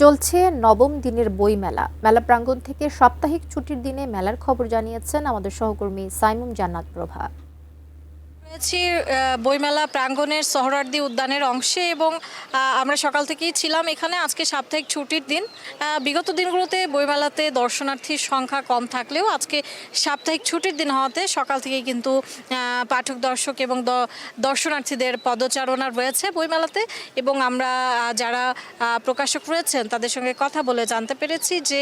চলছে নবম দিনের বইমেলা। মেলা প্রাঙ্গণ থেকে সাপ্তাহিক ছুটির দিনে মেলার খবর জানিয়েছেন আমাদের সহকর্মী সাইমুম জান্নাত প্রভা। রয়েছি বইমেলা প্রাঙ্গণের সোহরাওয়ার্দী উদ্যানের অংশে এবং আমরা সকাল থেকেই ছিলাম এখানে। আজকে সাপ্তাহিক ছুটির দিন। বিগত দিনগুলোতে বইমেলাতে দর্শনার্থীর সংখ্যা কম থাকলেও আজকে সাপ্তাহিক ছুটির দিন হওয়াতে সকাল থেকেই কিন্তু পাঠক দর্শক এবং দর্শনার্থীদের পদচারণা রয়েছে বইমেলাতে। এবং আমরা যারা প্রকাশক রয়েছেন তাদের সঙ্গে কথা বলে জানতে পেরেছি যে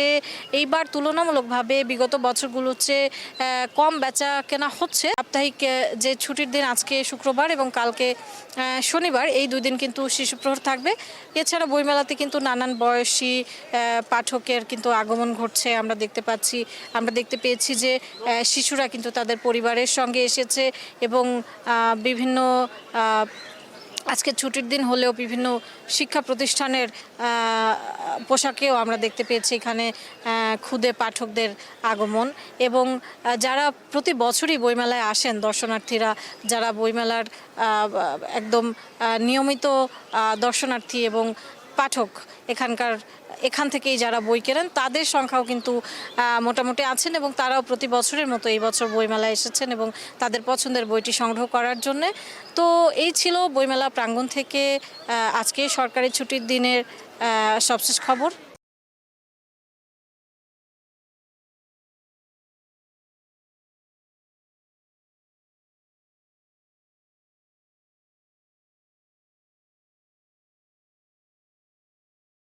এইবার তুলনামূলকভাবে বিগত বছরগুলোর চেয়ে কম বেচা কেনা হচ্ছে। সাপ্তাহিক যে ছুটির দিন আজকে শুক্রবার এবং কালকে শনিবার, এই দুই দিন কিন্তু শিশু প্রহর থাকবে। এছাড়া বইমেলাতে কিন্তু নানান বয়সী পাঠকের কিন্তু আগমন ঘটছে। আমরা দেখতে পেয়েছি যে শিশুরা কিন্তু তাদের পরিবারের সঙ্গে এসেছে এবং বিভিন্ন আজকে ছুটির দিন হলেও বিভিন্ন শিক্ষা প্রতিষ্ঠানের পোশাকেও আমরা দেখতে পেয়েছি এখানে ক্ষুদে পাঠকদের আগমন। এবং যারা প্রতি বছরই বইমেলায় আসেন দর্শনার্থীরা, যারা বইমেলার একদম নিয়মিত দর্শনার্থী এবং পাঠক, এখান থেকেই যারা বই কেনেন তাদের সংখ্যাও কিন্তু মোটামুটি আছেন এবং তারাও প্রতি বছরের মতো এই বছর বইমেলায় এসেছেন এবং তাদের পছন্দের বইটি সংগ্রহ করার জন্যে। তো এই ছিল বইমেলা প্রাঙ্গণ থেকে আজকে সরকারি ছুটির দিনের সবশেষ খবর।